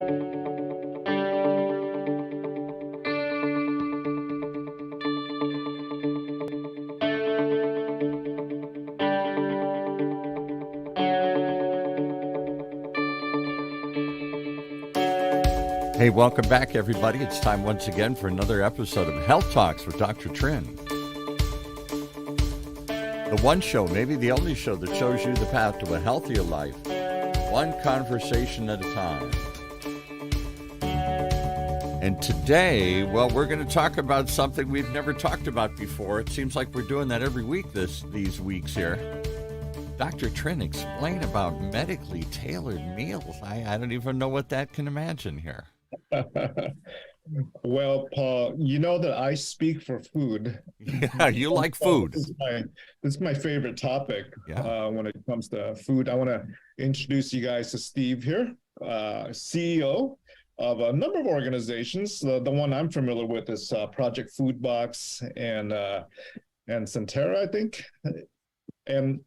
Hey, welcome back, everybody. It's time once again for another episode of Health Talks with Dr. Trin. The one show, maybe the only show, that shows you the path to a healthier life, one conversation at a time. And today, well, we're going to talk about something we've never talked about before. It seems like we're doing that every week these weeks here. Dr. Trin, explain about medically tailored meals. I don't even know what that can imagine here. Well, Paul, you know that I speak for food. Yeah, you like food. This is my favorite topic. When it comes to food. I want to introduce you guys to Steve here, CEO of a number of organizations. The one I'm familiar with is Project FoodBox and SunTerra, I think. And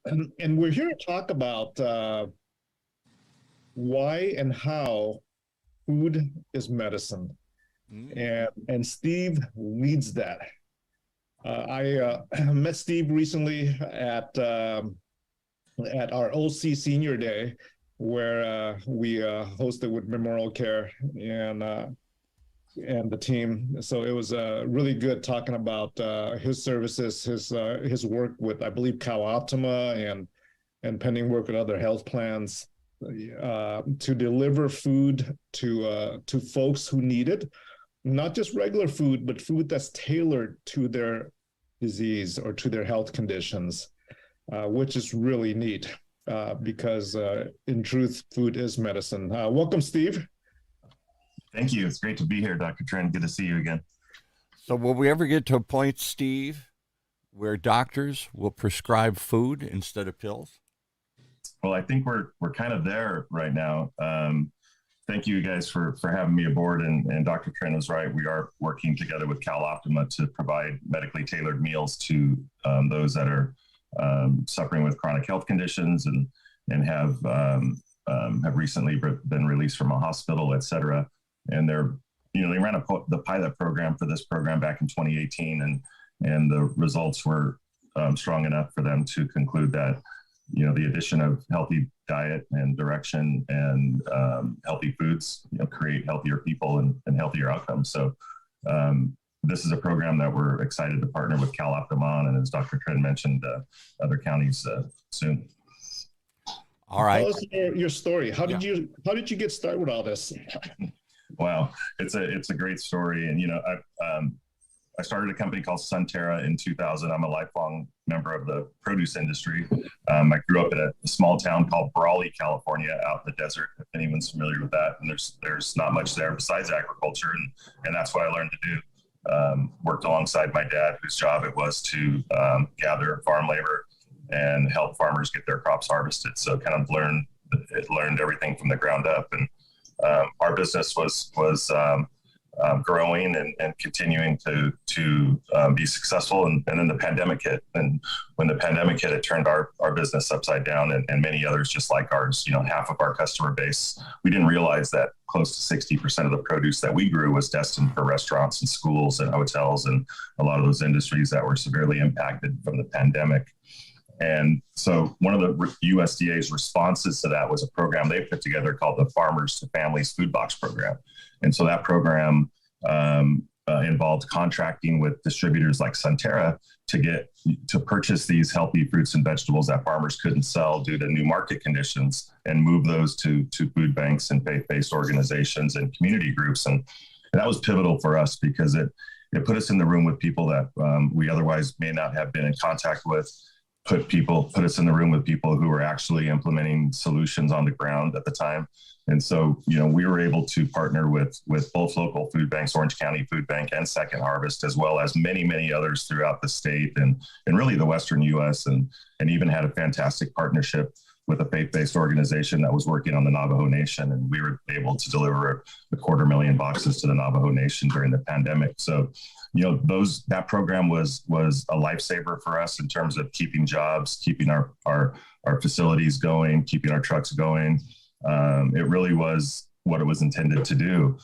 we're here to talk about why and how food is medicine. And Steve leads that. I met Steve recently at our OC Senior Day, where we hosted with Memorial Care and the team. So it was really good talking about his services, his work with, I believe, Cal Optima and pending work with other health plans to deliver food to folks who need it. Not just regular food, but food that's tailored to their disease or to their health conditions, which is really neat because in truth, food is medicine. Welcome, Steve. Thank you. It's great to be here, Dr. Trin. Good to see you again. So will we ever get to a point, Steve, where doctors will prescribe food instead of pills? Well, I think we're kind of there right now. Thank you guys for having me aboard. And Dr. Trin was right. We are working together with Cal Optima to provide medically tailored meals to those that are suffering with chronic health conditions and have recently been released from a hospital, et cetera. And they ran the pilot program for this program back in 2018, and the results were strong enough for them to conclude that the addition of healthy diet and direction and healthy foods create healthier people and healthier outcomes. So this is a program that we're excited to partner with Cal Optima on, and as Dr. Trin mentioned, other counties soon. All right. Tell us your story. How did you get started with all this? Wow, it's a great story, and I started a company called SunTerra in 2000. I'm a lifelong member of the produce industry. I grew up in a small town called Brazeel, California, out in the desert. If anyone's familiar with that, and there's not much there besides agriculture, and that's what I learned to do. Worked alongside my dad, whose job it was to gather farm labor and help farmers get their crops harvested. So kind of learned everything from the ground up, and our business was growing and continuing to be successful. And then the pandemic hit. And when the pandemic hit, it turned our business upside down, and many others just like ours. Half of our customer base, we didn't realize that close to 60% of the produce that we grew was destined for restaurants and schools and hotels and a lot of those industries that were severely impacted from the pandemic. And so one of the USDA's responses to that was a program they put together called the Farmers to Families FoodBox program. And so that program involved contracting with distributors like SunTerra to purchase these healthy fruits and vegetables that farmers couldn't sell due to new market conditions and move those to food banks and faith-based organizations and community groups. And that was pivotal for us because it put us in the room with people that we otherwise may not have been in contact with. Put us in the room with people who were actually implementing solutions on the ground at the time. And so, we were able to partner with both local food banks, Orange County Food Bank and Second Harvest, as well as many, many others throughout the state and really the Western U.S. and even had a fantastic partnership with a faith-based organization that was working on the Navajo Nation. And we were able to deliver 250,000 boxes to the Navajo Nation during the pandemic. So, that program was a lifesaver for us in terms of keeping jobs, keeping our facilities going, keeping our trucks going. It really was what it was intended to do.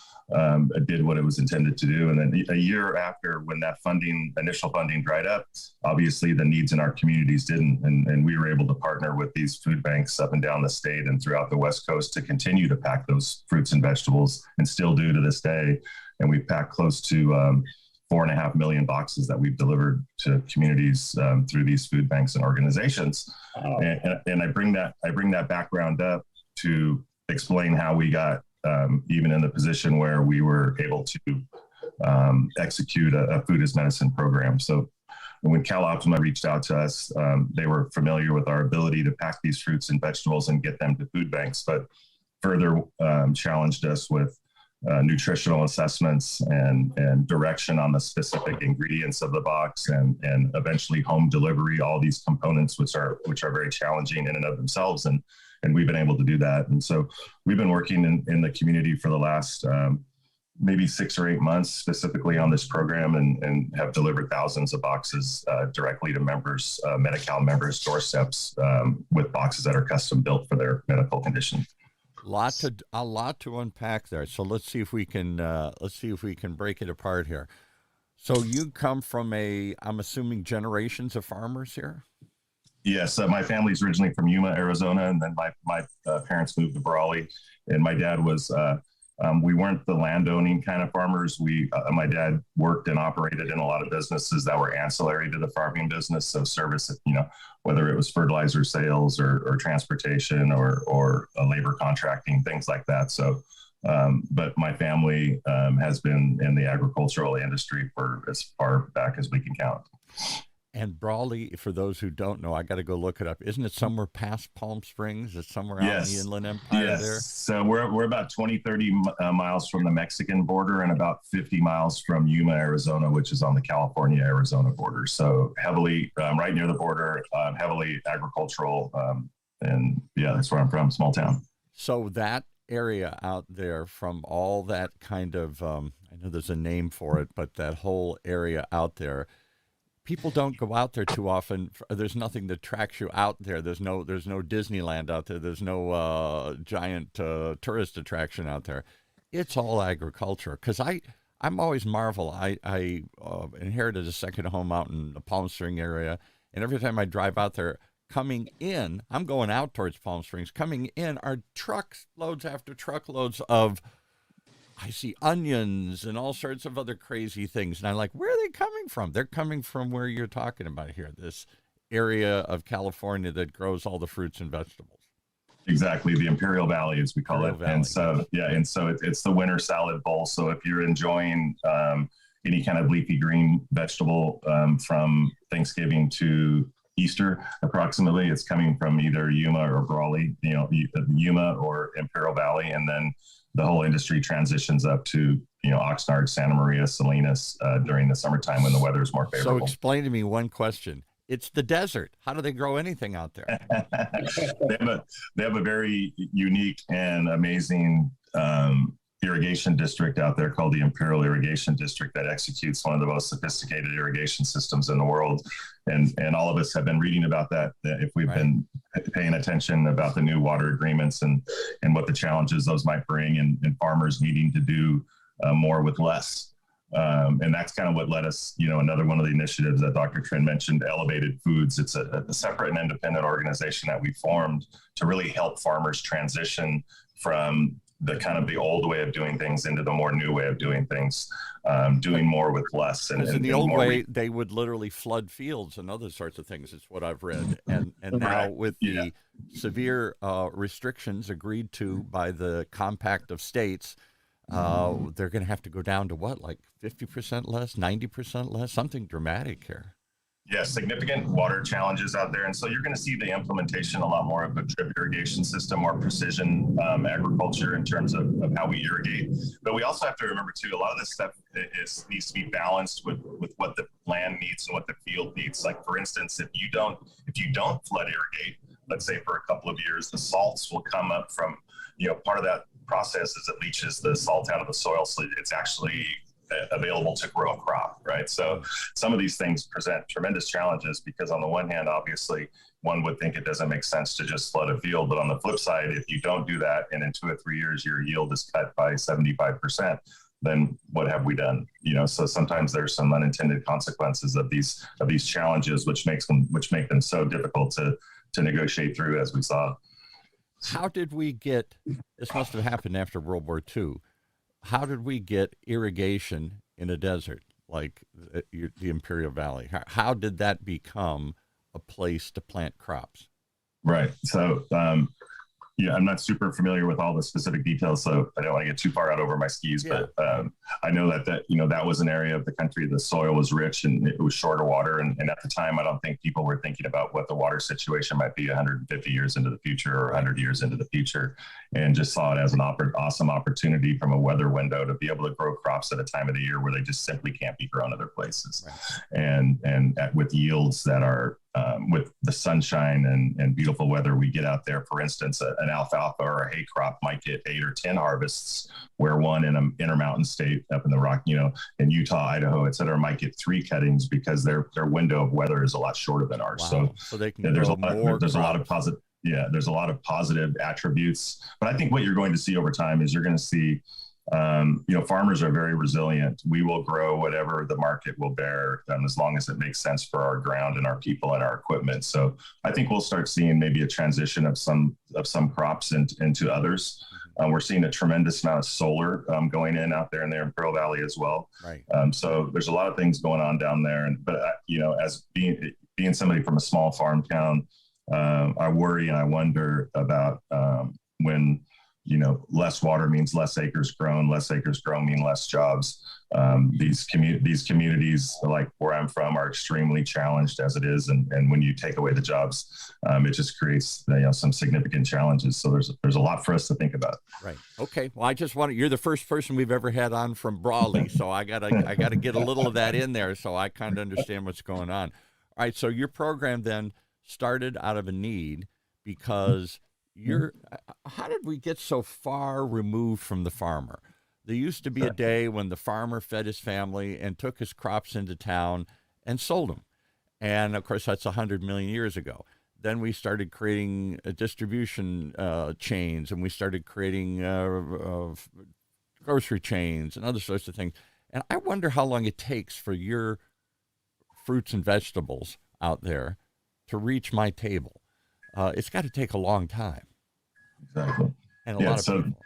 It did what it was intended to do. And then a year after, when that initial funding dried up, obviously the needs in our communities didn't. And we were able to partner with these food banks up and down the state and throughout the West Coast to continue to pack those fruits and vegetables, and still do to this day. And we packed close to 4.5 million boxes that we've delivered to communities through these food banks and organizations. Wow. And I bring that background up to explain how we got even in the position where we were able to execute a food as medicine program. So when Cal Optima reached out to us, they were familiar with our ability to pack these fruits and vegetables and get them to food banks, but further challenged us with nutritional assessments and direction on the specific ingredients of the box, and eventually home delivery, all these components, which are very challenging in and of themselves. And we've been able to do that. And so we've been working in the community for the last maybe 6 or 8 months specifically on this program, and have delivered thousands of boxes directly to members, Medi-Cal members' doorsteps, with boxes that are custom built for their medical condition. A lot to unpack there. So let's see if we can break it apart here. So you come from I'm assuming generations of farmers here? Yes, my family's originally from Yuma, Arizona, and then my parents moved to Brazeel. And my dad was, we weren't the landowning kind of farmers. My dad worked and operated in a lot of businesses that were ancillary to the farming business. So service, whether it was fertilizer sales or transportation or labor contracting, things like that. So, but my family has been in the agricultural industry for as far back as we can count. And Brazeel, for those who don't know, I got to go look it up. Isn't it somewhere past Palm Springs? It's somewhere out in the Inland Empire there? So we're about 30 miles from the Mexican border, and about 50 miles from Yuma, Arizona, which is on the California-Arizona border. So heavily, right near the border, heavily agricultural. And yeah, that's where I'm from, small town. So that area out there, from all that kind of, I know there's a name for it, but that whole area out there, people don't go out there too often. There's nothing that tracks you out there. There's no Disneyland out there. There's no giant tourist attraction out there. It's all agriculture. Because I'm always marvel. I inherited a second home out in the Palm Springs area, and every time I drive out there, coming in, I'm going out towards Palm Springs. Coming in are truckloads after truckloads of, I see onions and all sorts of other crazy things. And I'm like, where are they coming from? They're coming from where you're talking about here, this area of California that grows all the fruits and vegetables. Exactly. The Imperial Valley, as we call it. Valley. And so, it's the winter salad bowl. So if you're enjoying any kind of leafy green vegetable from Thanksgiving to Easter, approximately, it's coming from either Yuma or Brazeel, Yuma or Imperial Valley. And then the whole industry transitions up to, Oxnard, Santa Maria, Salinas during the summertime when the weather is more favorable. So explain to me one question. It's the desert. How do they grow anything out there? They have a very unique and amazing irrigation district out there called the Imperial Irrigation District that executes one of the most sophisticated irrigation systems in the world. And all of us have been reading about that if we've been paying attention about the new water agreements and what the challenges those might bring, and farmers needing to do more with less. And that's kind of what led us, another one of the initiatives that Dr. Trin mentioned, Elevated Foods. It's a separate and independent organization that we formed to really help farmers transition from the old way of doing things into the more new way of doing things, doing more with less. And in the old way, they would literally flood fields and other sorts of things. It's what I've read. And now with the severe restrictions agreed to by the Compact of States, they're going to have to go down to what, like 50% less, 90% less, something dramatic here. Yeah, significant water challenges out there. And so you're going to see the implementation a lot more of a drip irrigation system, more precision agriculture in terms of how we irrigate. But we also have to remember, too, a lot of this stuff needs to be balanced with what the land needs and what the field needs. Like, for instance, if you don't flood irrigate, let's say for a couple of years, the salts will come up from, part of that process is it leaches the salt out of the soil. So it's actually available to grow a crop, right? So some of these things present tremendous challenges because on the one hand, obviously, one would think it doesn't make sense to just flood a field. But on the flip side, if you don't do that and in 2 or 3 years your yield is cut by 75%, then what have we done? So sometimes there's some unintended consequences of these challenges, which make them so difficult to negotiate through, as we saw. How did we get, this must have happened after World War II, how did we get irrigation in a desert like the Imperial Valley? How did that become a place to plant crops? Right. So, I'm not super familiar with all the specific details, so I don't want to get too far out over my skis. Yeah. But I know that was an area of the country. The soil was rich and it was short of water. And at the time, I don't think people were thinking about what the water situation might be 150 years into the future or 100 years into the future, and just saw it as an awesome opportunity from a weather window to be able to grow crops at a time of the year where they just simply can't be grown other places. Right. With yields that are with the sunshine and beautiful weather we get out there. For instance, an alfalfa or a hay crop might get 8 or 10 harvests, where one in an Intermountain state up in the rock, in Utah, Idaho, et cetera, might get 3 cuttings because their window of weather is a lot shorter than ours. Wow. So they can there's a lot of positive. Yeah, there's a lot of positive attributes. But I think what you're going to see over time is you're going to see farmers are very resilient. We will grow whatever the market will bear, as long as it makes sense for our ground and our people and our equipment. So I think we'll start seeing maybe a transition of some crops into others. We're seeing a tremendous amount of solar going in out there in the Imperial Valley as well. Right. So there's a lot of things going on down there. But as being somebody from a small farm town, I worry and I wonder about when less water means less acres grown mean less jobs. These communities, like where I'm from, are extremely challenged as it is. And when you take away the jobs, it just creates some significant challenges. So there's a lot for us to think about. Right. Okay. Well, you're the first person we've ever had on from Brazeel. So I gotta get a little of that in there so I kind of understand what's going on. All right. So your program then started out of a need because how did we get so far removed from the farmer? There used to be a day when the farmer fed his family and took his crops into town and sold them. And of course, that's 100 million years ago. Then we started creating distribution chains, and we started creating grocery chains and other sorts of things. And I wonder how long it takes for your fruits and vegetables out there to reach my table. It's got to take a long time. Exactly. And a lot of people.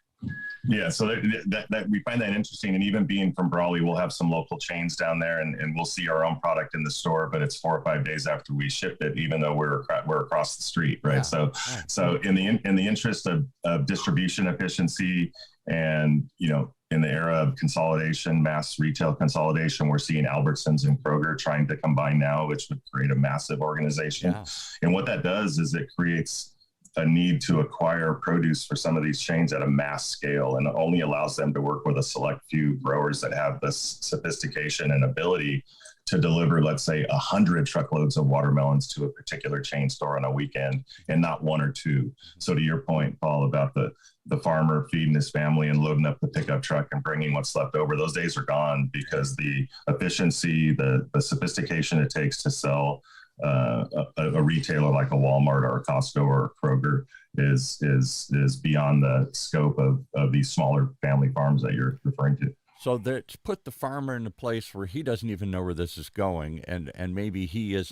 Yeah, so that we find that interesting. And even being from Brazeel, we'll have some local chains down there, and we'll see our own product in the store, but it's 4 or 5 days after we ship it, even though we're across the street, right? Yeah. So in the interest of distribution efficiency, and in the era of consolidation, mass retail consolidation, we're seeing Albertsons and Kroger trying to combine now, which would create a massive organization. Yeah. And what that does is it creates a need to acquire produce for some of these chains at a mass scale, and it only allows them to work with a select few growers that have this sophistication and ability to deliver, let's say, 100 truckloads of watermelons to a particular chain store on a weekend, and not 1 or 2. So to your point, Paul, about the farmer feeding his family and loading up the pickup truck and bringing what's left over, those days are gone, because the efficiency, the sophistication it takes to sell a retailer like a Walmart or a Costco or a Kroger is beyond the scope of these smaller family farms that you're referring to. So to put the farmer in a place where he doesn't even know where this is going, and maybe he's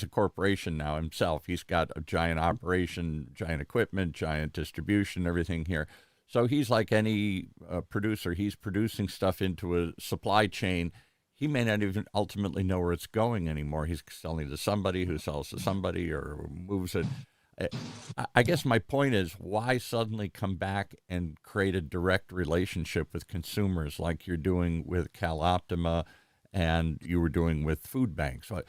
a corporation now himself. He's got a giant operation, giant equipment, giant distribution, everything here. So he's like any producer. He's producing stuff into a supply chain. He may not even ultimately know where it's going anymore. He's selling to somebody who sells to somebody or moves it. I guess my point is, why suddenly come back and create a direct relationship with consumers like you're doing with CalOptima and you were doing with food banks? So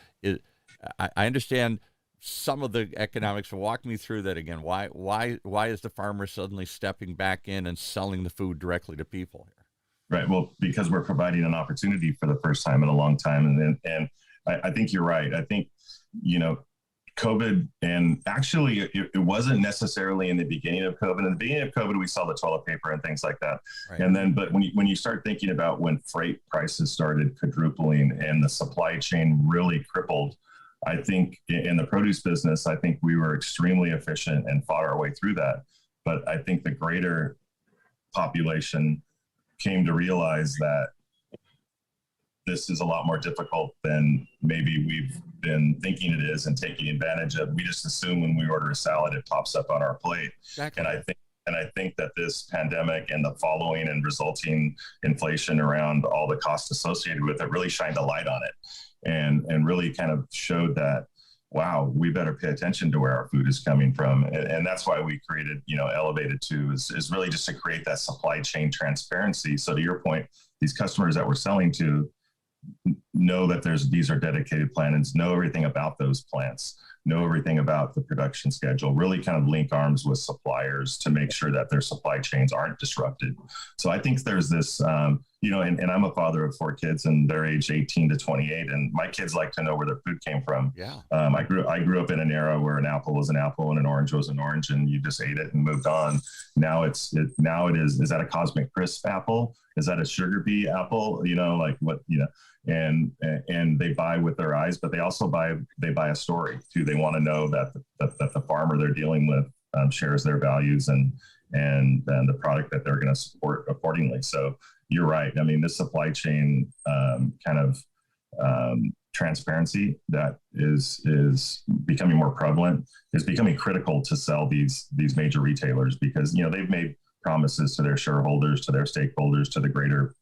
I understand some of the economics. Walk me through that again. Why is the farmer suddenly stepping back in and selling the food directly to people here? Right. Well, because we're providing an opportunity for the first time in a long time. And I think you're right. I think, COVID, and actually it wasn't necessarily in the beginning of COVID. In the beginning of COVID, we saw the toilet paper and things like that. Right. And then, but when you start thinking about when freight prices started quadrupling and the supply chain really crippled, I think in the produce business, I think we were extremely efficient and fought our way through that. But I think the greater population came to realize that this is a lot more difficult than maybe we've been thinking it is and taking advantage of. We just assume when we order a salad, it pops up on our plate. Exactly. And I think that this pandemic and the following and resulting inflation around all the costs associated with it really shined a light on it and really kind of showed that, wow, we better pay attention to where our food is coming from. And that's why we created, Elevated 2 is really just to create that supply chain transparency. So to your point, these customers that we're selling to know that these are dedicated plants, know everything about those plants, know everything about the production schedule, really kind of link arms with suppliers to make sure that their supply chains aren't disrupted. So I think there's this, and I'm a father of 4 kids and they're aged 18 to 28. And my kids like to know where their food came from. Yeah. I grew up in an era where an apple was an apple and an orange was an orange and you just ate it and moved on. Now it is that a Cosmic Crisp apple? Is that a sugar bee apple? And they buy with their eyes, but they also buy a story too. They want to know that the farmer they're dealing with shares their values and the product that they're going to support accordingly. So you're right. I mean, this supply chain transparency that is becoming more prevalent is becoming critical to sell these major retailers because they've made promises to their shareholders, to their stakeholders, to the greater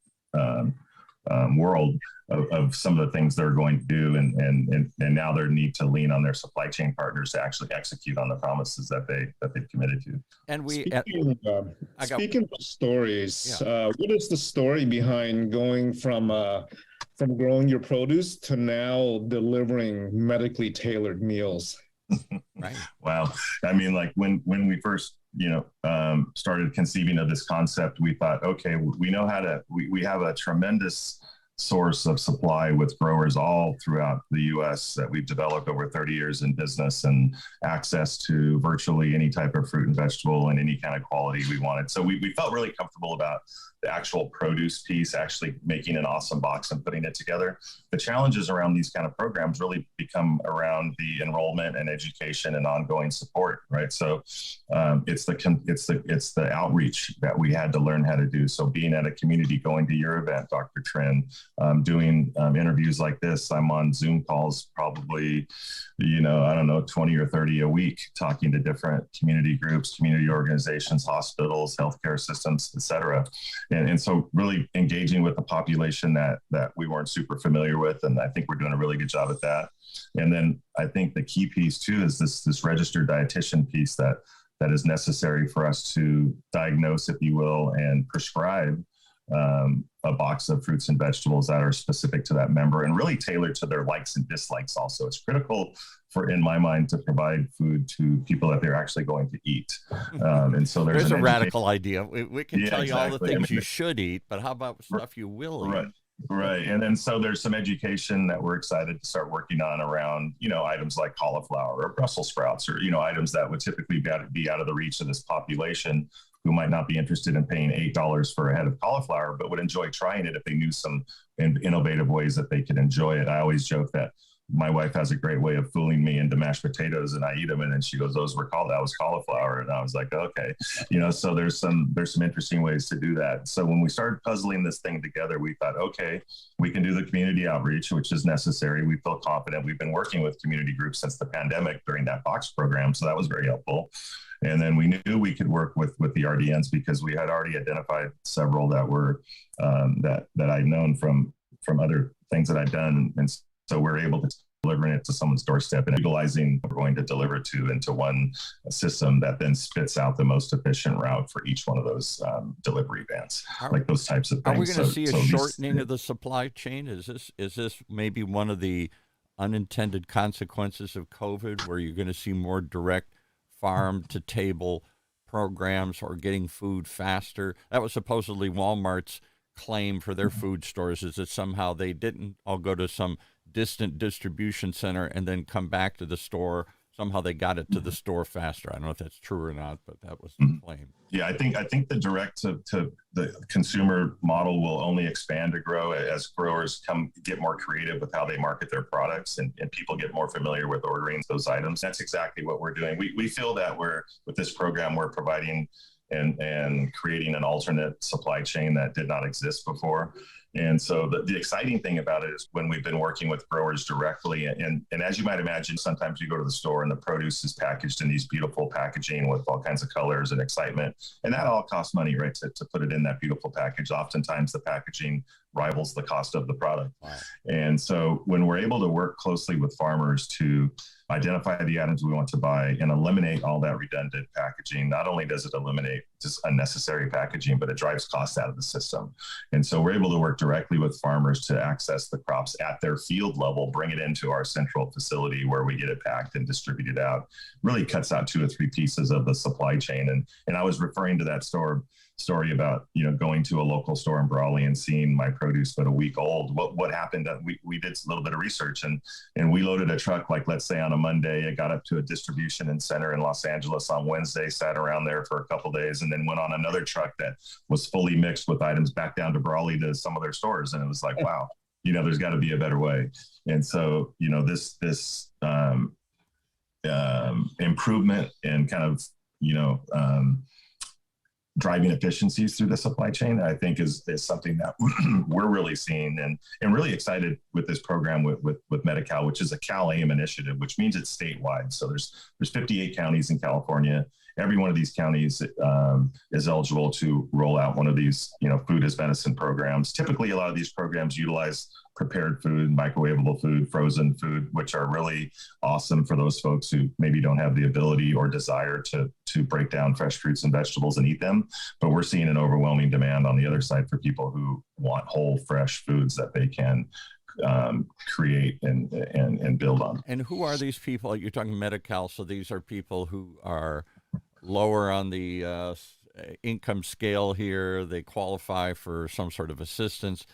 world of some of the things they're going to do, and now they need to lean on their supply chain partners to actually execute on the promises that they've committed to. And speaking of stories, what is the story behind going from growing your produce to now delivering medically tailored meals? Right. Wow. I mean, like when we first started conceiving of this concept, we thought, okay, we know we have a tremendous source of supply with growers all throughout the U.S. that we've developed over 30 years in business and access to virtually any type of fruit and vegetable and any kind of quality we wanted. So we felt really comfortable about the actual produce piece, actually making an awesome box and putting it together. The challenges around these kind of programs really become around the enrollment and education and ongoing support, right? So it's the outreach that we had to learn how to do. So being at a community, going to your event, Dr. Trin, doing interviews like this, I'm on Zoom calls probably, 20 or 30 a week, talking to different community groups, community organizations, hospitals, healthcare systems, et cetera. And so really engaging with the population that we weren't super familiar with. And I think we're doing a really good job at that. And then I think the key piece too is this registered dietitian piece that is necessary for us to diagnose, if you will, and prescribe a box of fruits and vegetables that are specific to that member and really tailored to their likes and dislikes. Also, it's critical in my mind, to provide food to people that they're actually going to eat. And so there's a radical idea. We can tell you exactly. all the things you should eat, but how about stuff you will eat? Right. And then so there's some education that we're excited to start working on around, items like cauliflower or Brussels sprouts or, items that would typically be out of the reach of this population who might not be interested in paying $8 for a head of cauliflower, but would enjoy trying it if they knew some innovative ways that they could enjoy it. I always joke that my wife has a great way of fooling me into mashed potatoes and I eat them. And then she goes, that was cauliflower. And I was like, okay, so there's some interesting ways to do that. So when we started puzzling this thing together, we thought, okay, we can do the community outreach, which is necessary. We feel confident. We've been working with community groups since the pandemic during that box program. So that was very helpful. And then we knew we could work with the RDNs because we had already identified several that were that I'd known from other things that I'd done. And so we're able to delivering it to someone's doorstep and utilizing what we're going to deliver to into one system that then spits out the most efficient route for each one of those delivery vans, like those types of things. Are we going to see a shortening of the supply chain? Is this maybe one of the unintended consequences of COVID, where you're going to see more direct farm to table programs or getting food faster? That was supposedly Walmart's claim for their food stores, is that somehow they didn't all go to some distant distribution center and then come back to the store somehow they got it to the store faster. I don't know if that's true or not, but that was the claim. Yeah, I think the direct to the consumer model will only expand to grow as growers get more creative with how they market their products, and people get more familiar with ordering those items. That's exactly what we're doing. We feel that with this program, we're providing and creating an alternate supply chain that did not exist before. And so the exciting thing about it is when we've been working with growers directly, and as you might imagine, sometimes you go to the store and the produce is packaged in these beautiful packaging with all kinds of colors and excitement. And that all costs money, right, to put it in that beautiful package. Oftentimes the packaging rivals the cost of the product. Wow. And so when we're able to work closely with farmers to identify the items we want to buy and eliminate all that redundant packaging, not only does it eliminate just unnecessary packaging, but it drives costs out of the system. And so we're able to work directly with farmers to access the crops at their field level, bring it into our central facility where we get it packed and distributed out. Really cuts out 2 or 3 pieces of the supply chain. And I was referring to that story about, going to a local store in Brazeel and seeing my produce but a week old. What happened? We did a little bit of research and we loaded a truck, like let's say on a Monday, it got up to a distribution center in Los Angeles on Wednesday, sat around there for a couple of days, and then went on another truck that was fully mixed with items back down to Brazeel to some of their stores. And it was like, wow, there's got to be a better way. And so, this improvement and kind of, driving efficiencies through the supply chain, I think is something that we're really seeing and really excited with this program with Medi-Cal, which is a Cal-AIM initiative, which means it's statewide. So there's 58 counties in California. Every one of these counties is eligible to roll out one of these, food as medicine programs. Typically, a lot of these programs utilize prepared food, microwavable food, frozen food, which are really awesome for those folks who maybe don't have the ability or desire to break down fresh fruits and vegetables and eat them. But we're seeing an overwhelming demand on the other side for people who want whole, fresh foods that they can create and build on. And who are these people? You're talking Medi-Cal, so these are people who are lower on the income scale here. They qualify for some sort of assistance.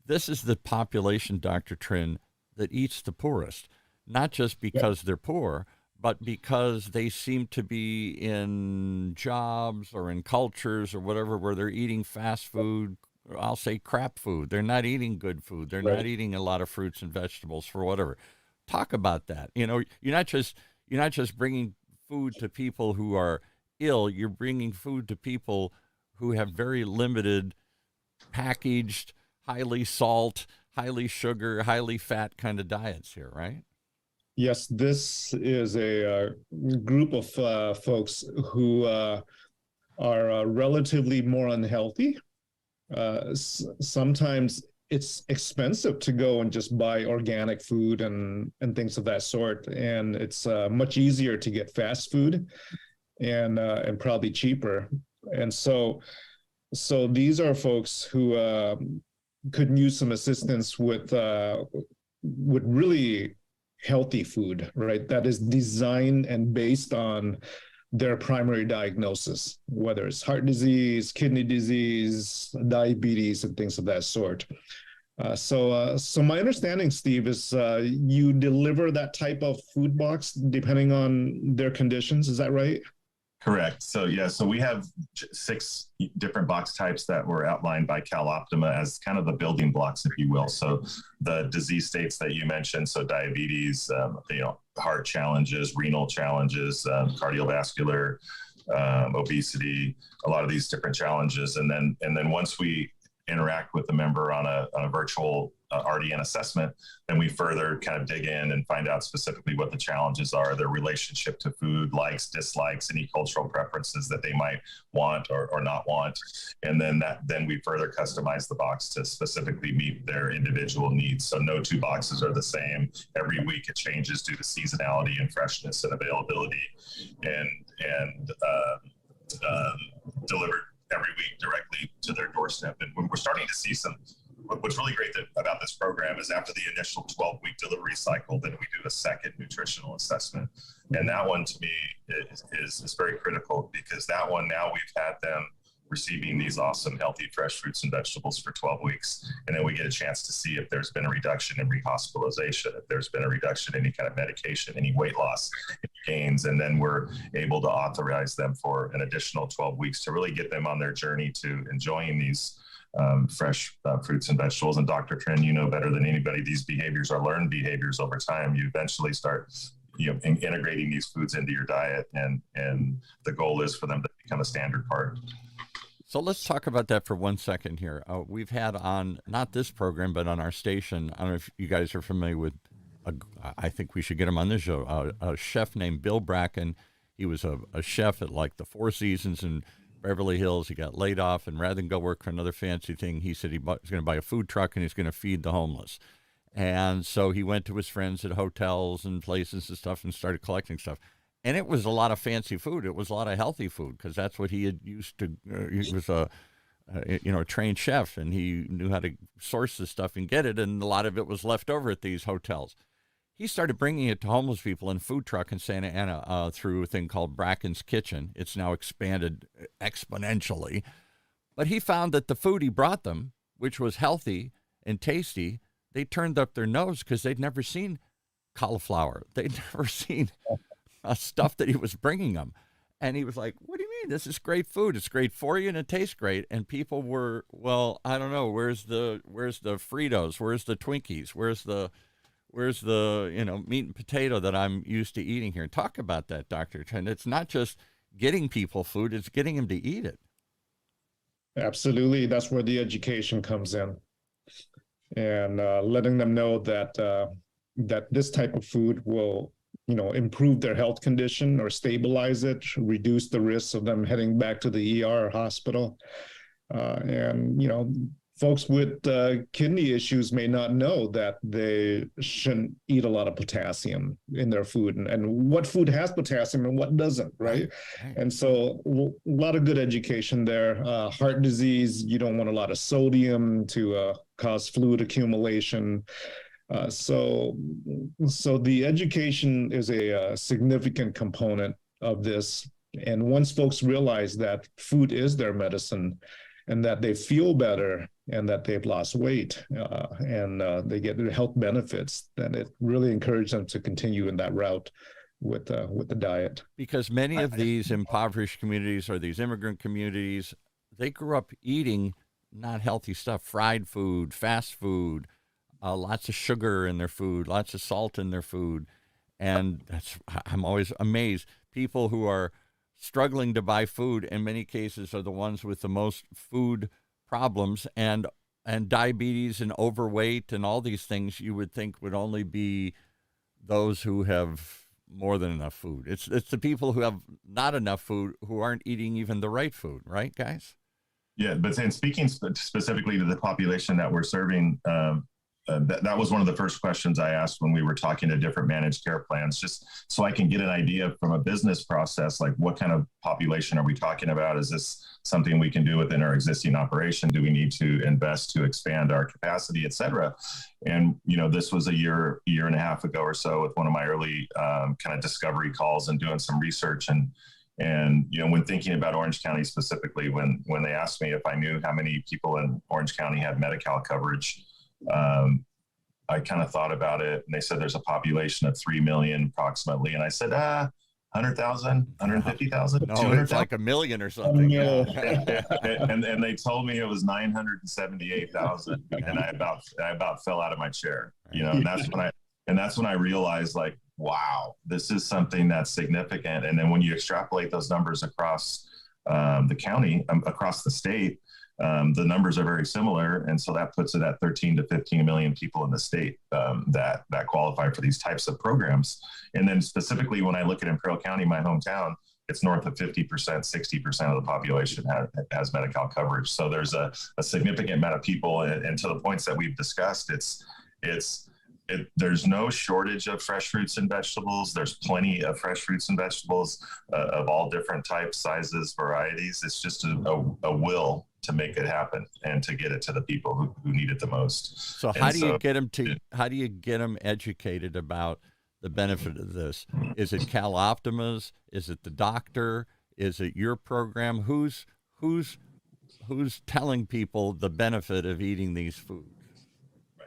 This is the population, Dr. Trin, that eats the poorest, not just because they're poor, but because they seem to be in jobs or in cultures or whatever where they're eating fast food. I'll say crap food. They're not eating good food. They're not eating a lot of fruits and vegetables for whatever. Talk about that. You're not just bringing food to people who are ill. You're bringing food to people who have very limited packaged, highly salt, highly sugar, highly fat kind of diets here, right? Yes, this is a group of folks who are relatively more unhealthy. Sometimes it's expensive to go and just buy organic food and things of that sort, and it's much easier to get fast food and probably cheaper. And so these are folks who could use some assistance with really healthy food, right? That is designed and based on their primary diagnosis, whether it's heart disease, kidney disease, diabetes, and things of that sort. So my understanding, Steve, is you deliver that type of food box depending on their conditions. Is that right? Correct. So we have 6 different box types that were outlined by CalOptima as kind of the building blocks, if you will. So the disease states that you mentioned, so diabetes, heart challenges, renal challenges, cardiovascular, obesity, a lot of these different challenges. And then once we interact with the member on a virtual RDN assessment, then we further kind of dig in and find out specifically what the challenges are, their relationship to food, likes, dislikes, any cultural preferences that they might want or not want. And then we further customize the box to specifically meet their individual needs. So no 2 boxes are the same. Every week it changes due to seasonality and freshness and availability, and delivered every week directly to their doorstep. And when we're starting to see what's really great about this program is after the initial 12-week delivery cycle, then we do a second nutritional assessment. And that one to me is very critical, because that one, now we've had them receiving these awesome, healthy, fresh fruits and vegetables for 12 weeks. And then we get a chance to see if there's been a reduction in rehospitalization, if there's been a reduction in any kind of medication, any weight loss, any gains. And then we're able to authorize them for an additional 12 weeks to really get them on their journey to enjoying these fresh fruits and vegetables. And Dr. Trin, you know better than anybody, these behaviors are learned behaviors over time. You eventually start integrating these foods into your diet, and the goal is for them to become a standard part. So let's talk about that for 1 second here. We've had on, not this program, but on our station, I don't know if you guys are familiar with, I think we should get him on this show, a chef named Bill Bracken. He was a chef at like the Four Seasons in Beverly Hills. He got laid off, and rather than go work for another fancy thing, he said he's going to buy a food truck and he's going to feed the homeless. And so he went to his friends at hotels and places and stuff and started collecting stuff. And it was a lot of fancy food. It was a lot of healthy food because that's what he had used to. He was a trained chef, and he knew how to source this stuff and get it. And a lot of it was left over at these hotels. He started bringing it to homeless people in a food truck in Santa Ana through a thing called Bracken's Kitchen. It's now expanded exponentially. But he found that the food he brought them, which was healthy and tasty, they turned up their nose because they'd never seen cauliflower. They'd never seen stuff that he was bringing them. And he was like, what do you mean? This is great food. It's great for you and it tastes great. And people were, well, I don't know. Where's the Fritos? Where's the Twinkies? Where's the meat and potato that I'm used to eating here? Talk about that, Dr. Trent. It's not just getting people food, it's getting them to eat it. Absolutely. That's where the education comes in. And letting them know that that this type of food will improve their health condition or stabilize it, reduce the risks of them heading back to the ER or hospital. And folks with kidney issues may not know that they shouldn't eat a lot of potassium in their food, and what food has potassium and what doesn't, right? And so a lot of good education there. Heart disease, you don't want a lot of sodium to cause fluid accumulation. So the education is a significant component of this. And once folks realize that food is their medicine and that they feel better and that they've lost weight and they get their health benefits, then it really encourages them to continue in that route with the diet. Because many of these impoverished communities or these immigrant communities, they grew up eating not healthy stuff, fried food, fast food, lots of sugar in their food, lots of salt in their food. And I'm always amazed. People who are struggling to buy food in many cases are the ones with the most food problems and diabetes and overweight and all these things you would think would only be those who have more than enough food. It's the people who have not enough food who aren't eating even the right food, right, guys? Yeah, but speaking specifically to the population that we're serving, that was one of the first questions I asked when we were talking to different managed care plans, just so I can get an idea from a business process, like what kind of population are we talking about? Is this something we can do within our existing operation? Do we need to invest to expand our capacity, et cetera? And, this was a year and a half ago or so with one of my early kind of discovery calls and doing some research. And when thinking about Orange County specifically, when they asked me if I knew how many people in Orange County had Medi-Cal coverage, I kind of thought about it, and they said there's a population of 3 million approximately. And I said, 100,000, 150,000, no, it's like a million or something. Yeah. and they told me it was 978,000. And I about fell out of my chair, and that's when I realized, like, wow, this is something that's significant. And then when you extrapolate those numbers across the county, across the state, the numbers are very similar. And so that puts it at 13 to 15 million people in the state that qualify for these types of programs. And then specifically when I look at Imperial County, my hometown, it's north of 50%, 60% of the population has Medi-Cal coverage. So there's a significant amount of people. And to the points that we've discussed, there's no shortage of fresh fruits and vegetables. There's plenty of fresh fruits and vegetables of all different types, sizes, varieties. It's just a will to make it happen and to get it to the people who need it the most. So how do you get them educated about the benefit of this? Is it Cal Optima's? Is it the doctor? Is it your program? Who's who's telling people the benefit of eating these foods?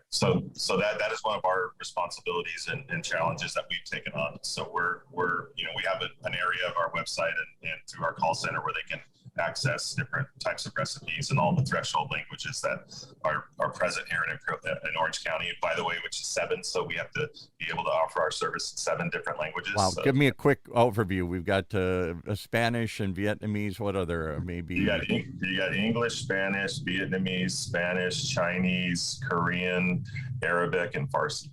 So that is one of our responsibilities and challenges that we've taken on. So we're we have an area of our website and through our call center where they can access different types of recipes and all the threshold languages that are present here in Orange County, by the way, which is 7. So we have to be able to offer our service in 7 different languages. Wow. So, Give me a quick overview. We've got Spanish and Vietnamese. What other maybe? You got English, Spanish, Vietnamese, Spanish, Chinese, Korean, Arabic, and Farsi.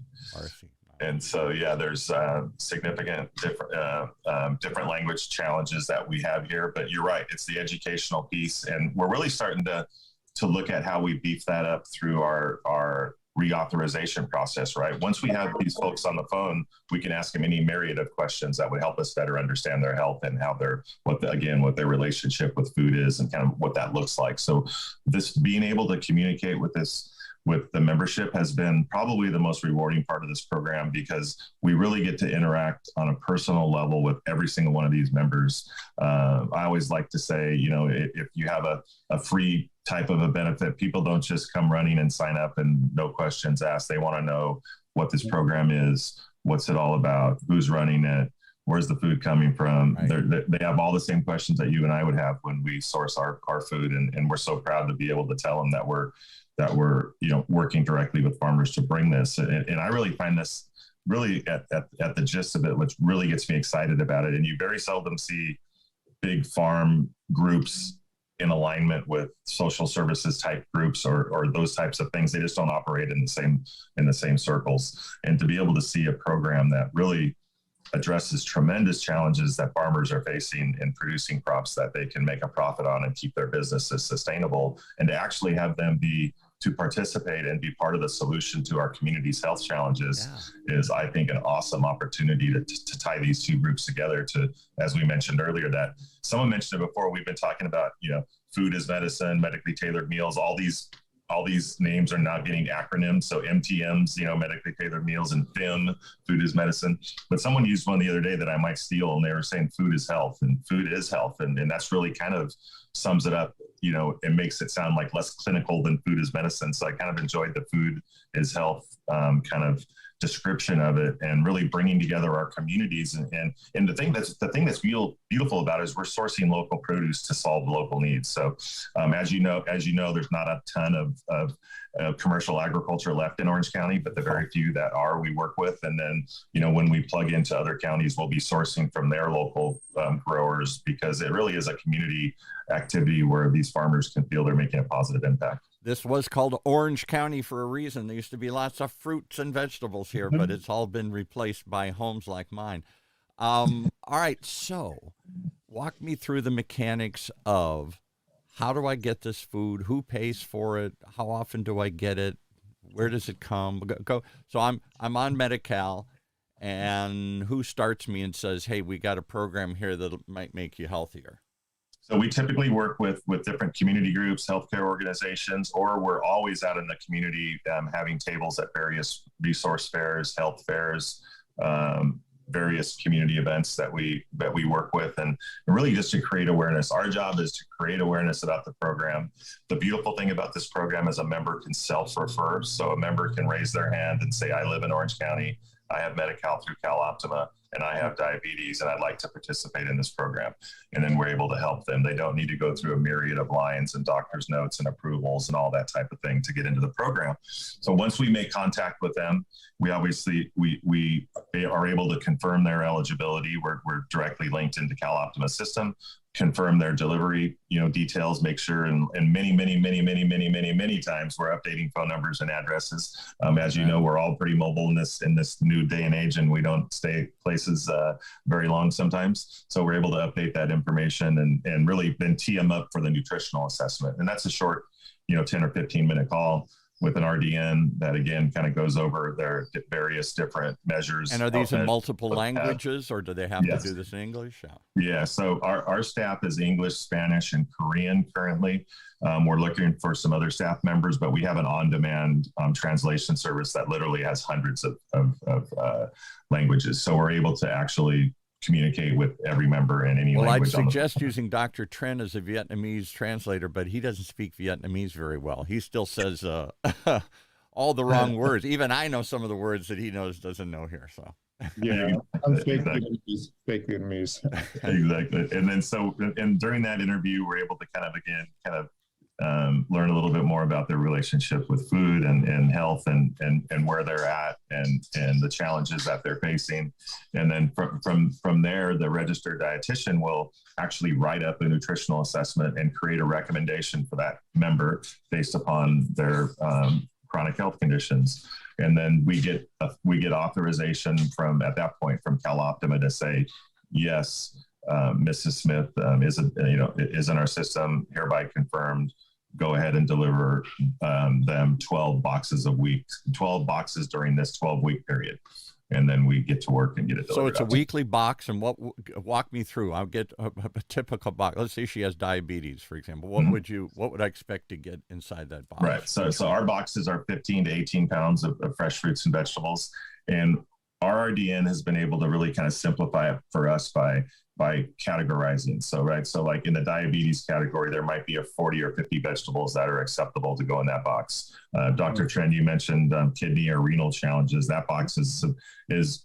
And so, there's significant different language challenges that we have here. But you're right, it's the educational piece, and we're really starting to look at how we beef that up through our reauthorization process. Right, once we have these folks on the phone, we can ask them any myriad of questions that would help us better understand their health and how what their relationship with food is and kind of what that looks like. So, this being able to communicate with the membership has been probably the most rewarding part of this program, because we really get to interact on a personal level with every single one of these members. I always like to say, if you have a free type of a benefit, people don't just come running and sign up and no questions asked. They want to know what this program is, what's it all about, who's running it, where's the food coming from. Right. They have all the same questions that you and I would have when we source our food. And we're so proud to be able to tell them that we're working directly with farmers to bring this. And I really find this really at the gist of it, which really gets me excited about it. And you very seldom see big farm groups in alignment with social services type groups or those types of things. They just don't operate in the same circles. And to be able to see a program that really addresses tremendous challenges that farmers are facing in producing crops that they can make a profit on and keep their businesses sustainable, and to actually have them to participate and be part of the solution to our community's health challenges is, I think, an awesome opportunity to tie these two groups together. To, as we mentioned earlier, that someone mentioned it before, we've been talking about, food is medicine, medically tailored meals, all these names are now getting acronyms. So MTMs, medically tailored meals, and FIM, food is medicine. But someone used one the other day that I might steal, and they were saying food is health, and food is health. And that's really kind of sums it up, it makes it sound like less clinical than food is medicine. So I kind of enjoyed the food is health kind of description of it, and really bringing together our communities. And the thing that's beautiful about it is we're sourcing local produce to solve local needs. So as you know, there's not a ton of commercial agriculture left in Orange County, but the very few that are, we work with. And then, when we plug into other counties, we'll be sourcing from their local growers, because it really is a community activity where these farmers can feel they're making a positive impact. This was called Orange County for a reason. There used to be lots of fruits and vegetables here, but it's all been replaced by homes like mine. All right, so walk me through the mechanics of how do I get this food? Who pays for it? How often do I get it? Where does it come? Go. So I'm on Medi-Cal, and who starts me and says, "Hey, we got a program here that might make you healthier"? So we typically work with different community groups, healthcare organizations, or we're always out in the community having tables at various resource fairs, health fairs, various community events that we work with, and really just to create awareness. Our job is to create awareness about the program. The beautiful thing about this program is a member can self-refer. So a member can raise their hand and say, I live in Orange County, I have Medi-Cal through CalOptima, and I have diabetes, and I'd like to participate in this program. And then we're able to help them. They don't need to go through a myriad of lines and doctor's notes and approvals and all that type of thing to get into the program. So once we make contact with them, we obviously, we are able to confirm their eligibility. We're directly linked into CalOptima's system, confirm their delivery, details, make sure, and many times we're updating phone numbers and addresses. As you know, we're all pretty mobile in this new day and age, and we don't stay places very long sometimes. So we're able to update that information and really then tee them up for the nutritional assessment. And that's a short, 10 or 15 minute call with an RDN that, again, kind of goes over their various different measures. And are these in multiple languages, or do they have to do this in English? Yeah, so our staff is English, Spanish, and Korean currently. We're looking for some other staff members, but we have an on-demand translation service that literally has hundreds of languages. So we're able to actually communicate with every member in any Well, I'd language. suggest using Dr. Tren as a Vietnamese translator, but he doesn't speak Vietnamese very well. He still says all the wrong words. Even I know some of the words that he doesn't know here. So Yeah, I'm fake Vietnamese. Fake Vietnamese. Exactly. And then and during that interview, we're able to learn a little bit more about their relationship with food and health and where they're at and the challenges that they're facing. And then from there, the registered dietitian will actually write up a nutritional assessment and create a recommendation for that member based upon their chronic health conditions. And then we get authorization at that point from CalOptima to say, yes, Mrs. Smith is in our system, hereby confirmed. Go ahead and deliver them 12 boxes a week, 12 boxes during this 12-week period. And then we get to work and get it delivered. So it's a weekly box. And walk me through. I'll get a typical box. Let's say she has diabetes, for example. What would I expect to get inside that box? Right. So our boxes are 15 to 18 pounds of fresh fruits and vegetables. And our RDN has been able to really kind of simplify it for us by categorizing. So like in the diabetes category, there might be 40 or 50 vegetables that are acceptable to go in that box. Dr. Tren, you mentioned kidney or renal challenges. That box is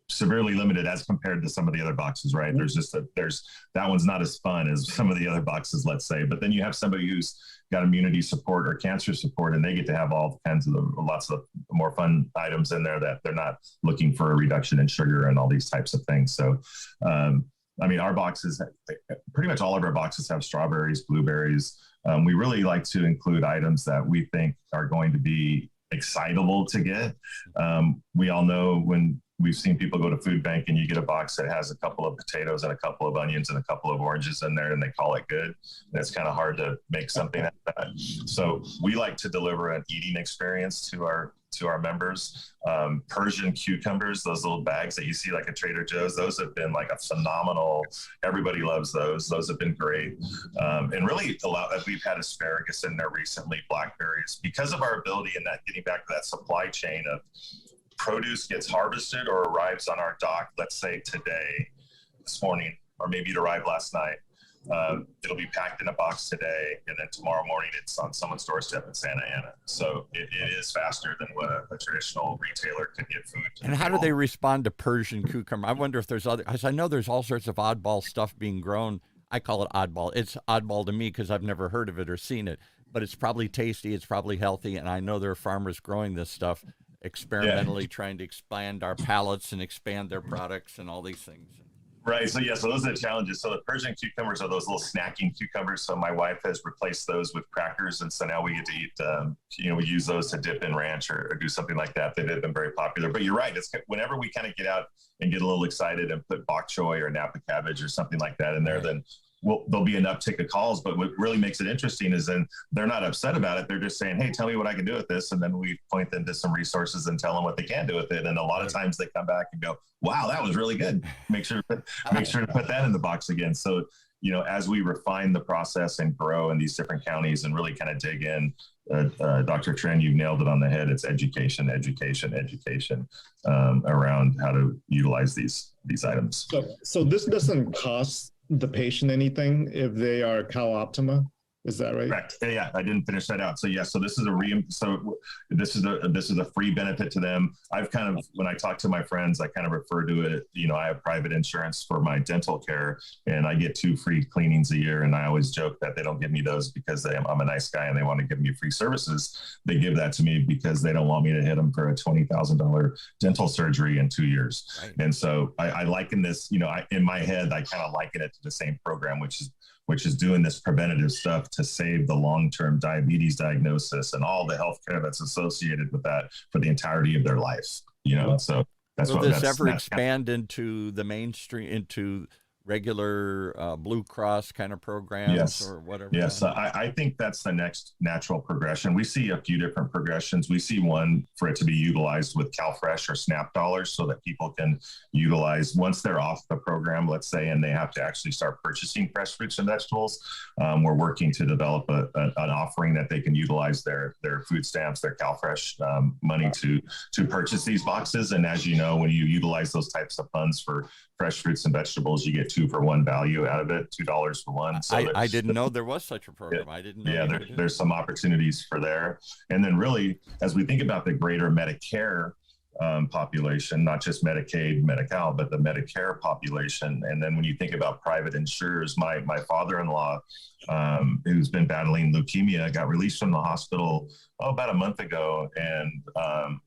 severely limited as compared to some of the other boxes, right? That one's not as fun as some of the other boxes, let's say. But then you have somebody who's got immunity support or cancer support, and they get to have all kinds of lots of more fun items in there that they're not looking for a reduction in sugar and all these types of things. So, our boxes, pretty much all of our boxes have strawberries, blueberries. We really like to include items that we think are going to be excitable to get. We all know when we've seen people go to food bank and you get a box that has a couple of potatoes and a couple of onions and a couple of oranges in there and they call it good. And it's kind of hard to make something like that. So we like to deliver an eating experience to our members. Persian cucumbers, those little bags that you see like at Trader Joe's, those have been like a phenomenal, everybody loves those. Those have been great. And really we've had asparagus in there recently, blackberries, because of our ability in that, getting back to that supply chain of produce gets harvested or arrives on our dock, let's say today, this morning, or maybe it arrived last night. It'll be packed in a box today, and then tomorrow morning it's on someone's doorstep in Santa Ana. So it is faster than what a traditional retailer could get food. And how do they respond to Persian cucumber? I wonder if there's other, because I know there's all sorts of oddball stuff being grown. I call it oddball. It's oddball to me because I've never heard of it or seen it, but it's probably tasty. It's probably healthy. And I know there are farmers growing this stuff experimentally, trying to expand our palates and expand their products and all these things. Right. So those are the challenges. So the Persian cucumbers are those little snacking cucumbers. So my wife has replaced those with crackers. And so now we get to eat, we use those to dip in ranch or do something like that. They've been very popular. But you're right. It's whenever we kind of get out and get a little excited and put bok choy or Napa cabbage or something like that in there, then there'll be an uptick of calls. But what really makes it interesting is then they're not upset about it. They're just saying, hey, tell me what I can do with this. And then we point them to some resources and tell them what they can do with it. And a lot of times they come back and go, wow, that was really good. Make sure to put that in the box again. So, as we refine the process and grow in these different counties and really kind of dig in, Dr. Tren, you've nailed it on the head. It's education around how to utilize these items. So this doesn't cost the patient anything if they are CalOptima, is that right? Correct. Yeah, I didn't finish that out. So this is a free benefit to them. I've kind of, when I talk to my friends, I kind of refer to it. I have private insurance for my dental care, and I get 2 free cleanings a year. And I always joke that they don't give me those because I'm a nice guy and they want to give me free services. They give that to me because they don't want me to hit them for a $20,000 dental surgery in 2 years. Right. And so I liken this. In my head, I kind of liken it to the same program, which is doing this preventative stuff to save the long-term diabetes diagnosis and all the healthcare that's associated with that for the entirety of their life. So that's Will this ever expand into the mainstream, into regular Blue Cross kind of programs Yes. or whatever? Yes, I think that's the next natural progression. We see a few different progressions. We see one for it to be utilized with CalFresh or SNAP dollars so that people can utilize once they're off the program, let's say, and they have to actually start purchasing fresh fruits and vegetables. We're working to develop an offering that they can utilize their food stamps, their CalFresh money to purchase these boxes. And as you know, when you utilize those types of funds for fresh fruits and vegetables, you get 2-for-1 value out of it, $2 for one. So I didn't know there was such a program. Yeah, I didn't know. Yeah, there's some opportunities for there. And then really, as we think about the greater Medicare population, not just Medicaid, Medi-Cal, but the Medicare population. And then when you think about private insurers, my father-in-law, who's been battling leukemia, got released from the hospital about a month ago. And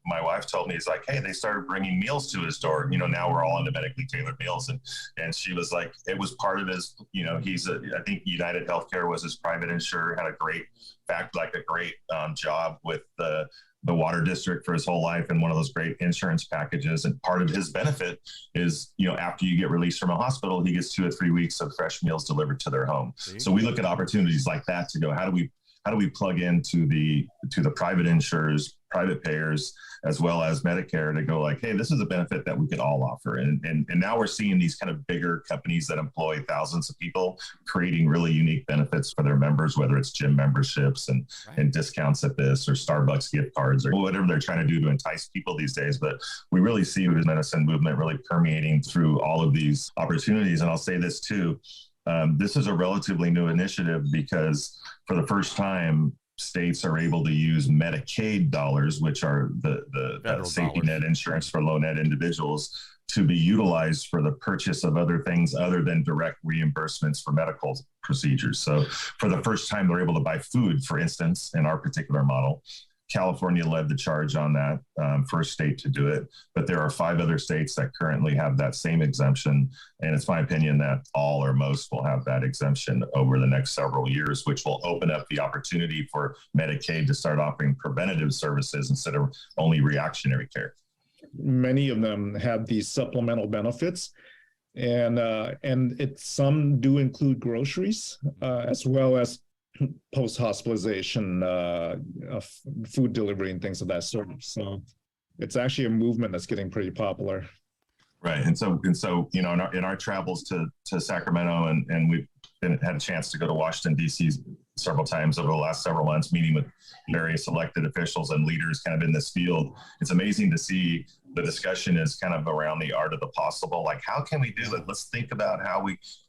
my wife told me, he's like, hey, they started bringing meals to his door. Now we're all into medically tailored meals. And she was like, it was part of his, I think United Healthcare was his private insurer, had a great job with the water district for his whole life and one of those great insurance packages. And part of his benefit is, after you get released from a hospital, he gets 2 or 3 weeks of fresh meals delivered to their home. So we look at opportunities like that to go, how do we plug into the private insurers, private payers, as well as Medicare to go like, hey, this is a benefit that we could all offer. And now we're seeing these kind of bigger companies that employ thousands of people creating really unique benefits for their members, whether it's gym memberships and discounts at this or Starbucks gift cards or whatever they're trying to do to entice people these days. But we really see the medicine movement really permeating through all of these opportunities. And I'll say this too, this is a relatively new initiative because for the first time, states are able to use Medicaid dollars, which are the safety net insurance for low net individuals, to be utilized for the purchase of other things other than direct reimbursements for medical procedures. So for the first time, they're able to buy food, for instance, in our particular model. California led the charge on that, first state to do it, but there are 5 other states that currently have that same exemption. And it's my opinion that all or most will have that exemption over the next several years, which will open up the opportunity for Medicaid to start offering preventative services instead of only reactionary care. Many of them have these supplemental benefits, and some do include groceries as well as post-hospitalization food delivery and things of that sort. So it's actually a movement that's getting pretty popular. Right. And so in our travels to Sacramento, and we've had a chance to go to Washington, D.C. several times over the last several months, meeting with various elected officials and leaders kind of in this field. It's amazing to see the discussion is kind of around the art of the possible. Like, how can we do it? Let's think about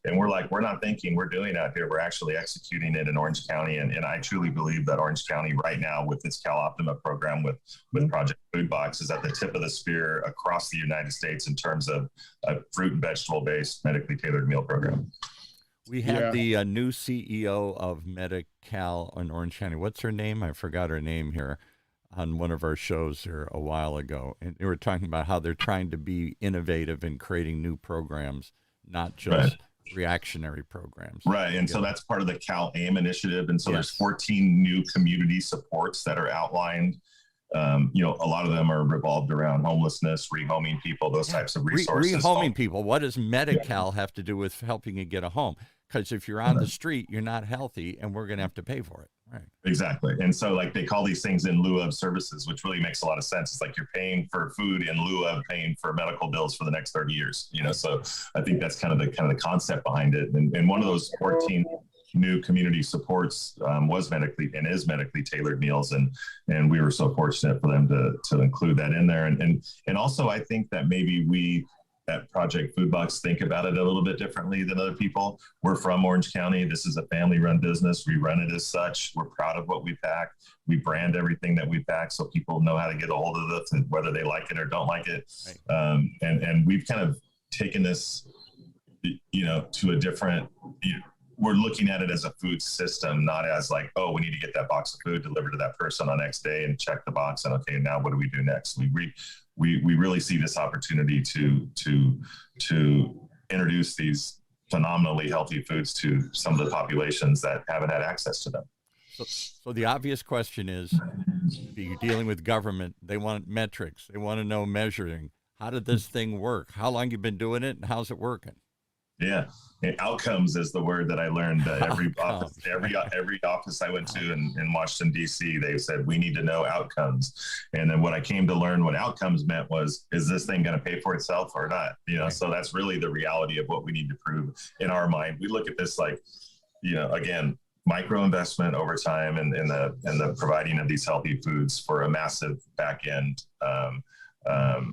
and we're like, we're not thinking, we're doing out here. We're actually executing it in Orange County. And I truly believe that Orange County right now with its Cal Optima program with Project FoodBox is at the tip of the spear across the United States in terms of a fruit and vegetable based medically tailored meal program. We had the new CEO of Medi-Cal in Orange County. What's her name? I forgot her name here on one of our shows here a while ago. And we were talking about how they're trying to be innovative in creating new programs, not just reactionary programs. Right. And so that's part of the Cal AIM initiative. And so there's 14 new community supports that are outlined. A lot of them are revolved around homelessness, rehoming people, those types of resources. Rehoming people. What does Medi-Cal have to do with helping you get a home? Because if you're on the street, you're not healthy, and we're going to have to pay for it. Right. Exactly. And so like they call these things in lieu of services, which really makes a lot of sense. It's like you're paying for food in lieu of paying for medical bills for the next 30 years. So I think that's kind of the concept behind it. And one of those 14 new community supports was is medically tailored meals, and we were so fortunate for them to include that in there. And also I think that maybe we at Project FoodBox think about it a little bit differently than other people. We're from Orange County. This is a family-run business. We run it as such. We're proud of what we pack. We brand everything that we pack so people know how to get a hold of it, whether they like it or don't like it. Right. And we've kind of taken this, to a different. We're looking at it as a food system, not as like, oh, we need to get that box of food delivered to that person on next day and check the box and okay, now what do we do next? We really see this opportunity to introduce these phenomenally healthy foods to some of the populations that haven't had access to them. So the obvious question is, you're dealing with government, they want metrics, they want to know measuring. How did this thing work? How long you been doing it and how's it working? Yeah. And outcomes is the word that I learned. Every office I went to in Washington, D.C., they said, we need to know outcomes. And then what I came to learn what outcomes meant was, is this thing going to pay for itself or not? So that's really the reality of what we need to prove in our mind. We look at this like, again, micro investment over time and the providing of these healthy foods for a massive back end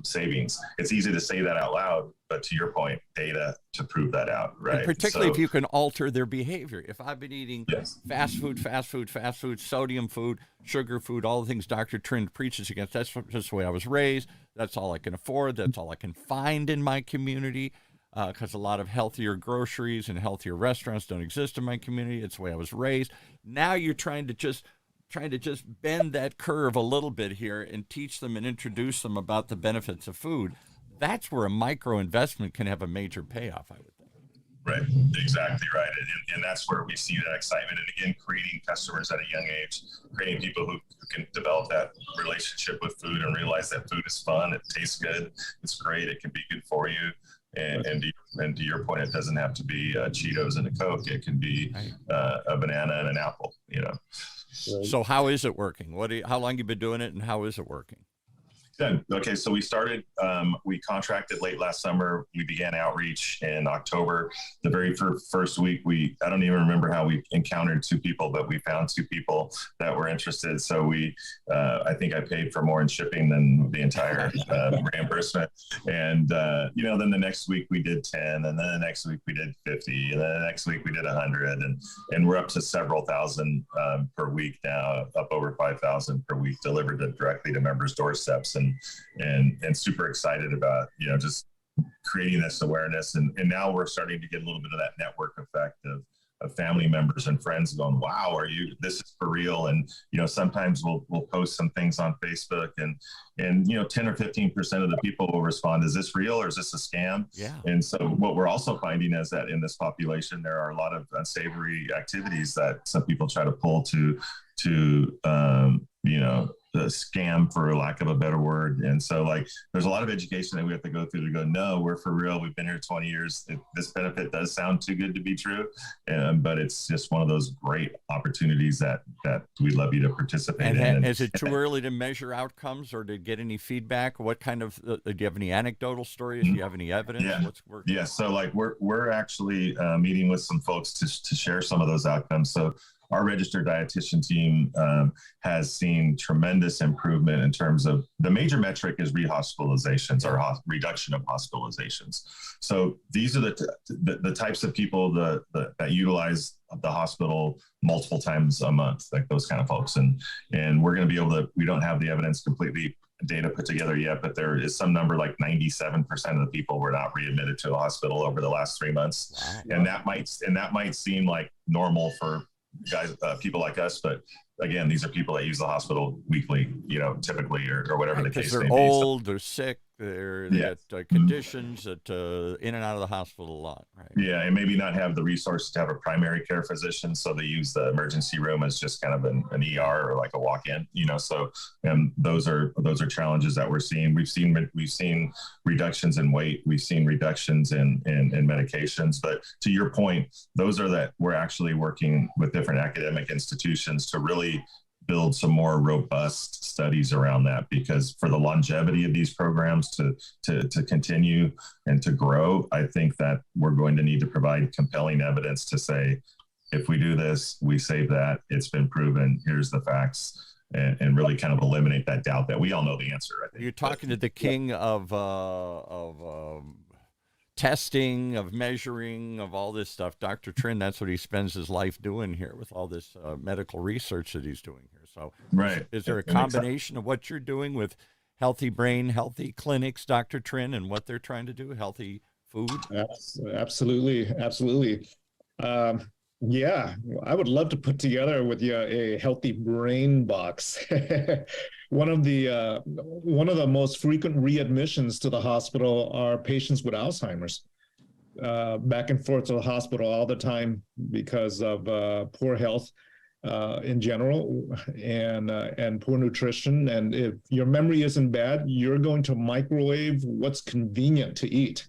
savings. It's easy to say that out loud, but to your point, data to prove that out, right? And particularly if you can alter their behavior. If I've been eating fast food, sodium food, sugar food, all the things Dr. Trinh preaches against, that's just the way I was raised. That's all I can afford. That's all I can find in my community, because a lot of healthier groceries and healthier restaurants don't exist in my community. It's the way I was raised. Now you're trying to just bend that curve a little bit here and teach them and introduce them about the benefits of food. That's where a micro investment can have a major payoff, I would think. Right, exactly right. And that's where we see that excitement. And again, creating customers at a young age, creating people who can develop that relationship with food and realize that food is fun, it tastes good, it's great, it can be good for you. And to your point, it doesn't have to be Cheetos and a Coke. It can be a banana and an apple, So how is it working? How long have you been doing it, and how is it working? Good. Okay, so we started, we contracted late last summer. We began outreach in October. The very first week, I don't even remember how we encountered 2 people, but we found 2 people that were interested. So I think I paid for more in shipping than the entire reimbursement. And, then the next week we did 10, and then the next week we did 50, and then the next week we did 100. And we're up to several thousand per week now, up over 5,000 per week delivered directly to members' doorsteps. And super excited about, just creating this awareness. And now we're starting to get a little bit of that network effect of family members and friends going, wow, this is for real. And, sometimes we'll post some things on Facebook and 10 or 15% of the people will respond, is this real or is this a scam? Yeah. And so what we're also finding is that in this population, there are a lot of unsavory activities that some people try to pull to the scam, for lack of a better word. And so there's a lot of education that we have to go through to go, no, we're for real. We've been here 20 years. This benefit does sound too good to be true. But it's just one of those great opportunities that we'd love you to participate in. Is it too early to measure outcomes or to get any feedback? What kind of, do you have any anecdotal stories? Do you have any evidence? Yeah. What's working? Yeah. So we're actually meeting with some folks to share some of those outcomes. So our registered dietitian team has seen tremendous improvement in terms of the major metric is rehospitalizations or reduction of hospitalizations. So these are the types of people that utilize the hospital multiple times a month, like those kind of folks. And we're going to be able to, we don't have the evidence completely data put together yet, but there is some number like 97% of the people were not readmitted to the hospital over the last 3 months. Wow. And that might seem like normal for guys, people like us, but again, these are people that use the hospital weekly, typically, or whatever the case may be. They're old, they're sick, they got conditions that in and out of the hospital a lot, right? Yeah, and maybe not have the resources to have a primary care physician, so they use the emergency room as just kind of an ER or like a walk-in, So, and those are challenges that we're seeing. We've seen reductions in weight, we've seen reductions in medications, but to your point, those are that we're actually working with different academic institutions to really build some more robust studies around that, because for the longevity of these programs to continue and to grow, I think that we're going to need to provide compelling evidence to say, if we do this, we save that, it's been proven, here's the facts, and really kind of eliminate that doubt that we all know the answer. I think. You're talking to the king of testing, of measuring, of all this stuff. Dr. Trinh, that's what he spends his life doing here with all this medical research that he's doing here. So right. Is there a combination of what you're doing with Healthy Brain, Healthy Clinics, Dr. Trinh, and what they're trying to do, healthy food? Absolutely. Yeah, I would love to put together with you a Healthy Brain box. One of the most frequent readmissions to the hospital are patients with Alzheimer's, back and forth to the hospital all the time because of poor health in general and poor nutrition. And if your memory isn't bad, you're going to microwave what's convenient to eat,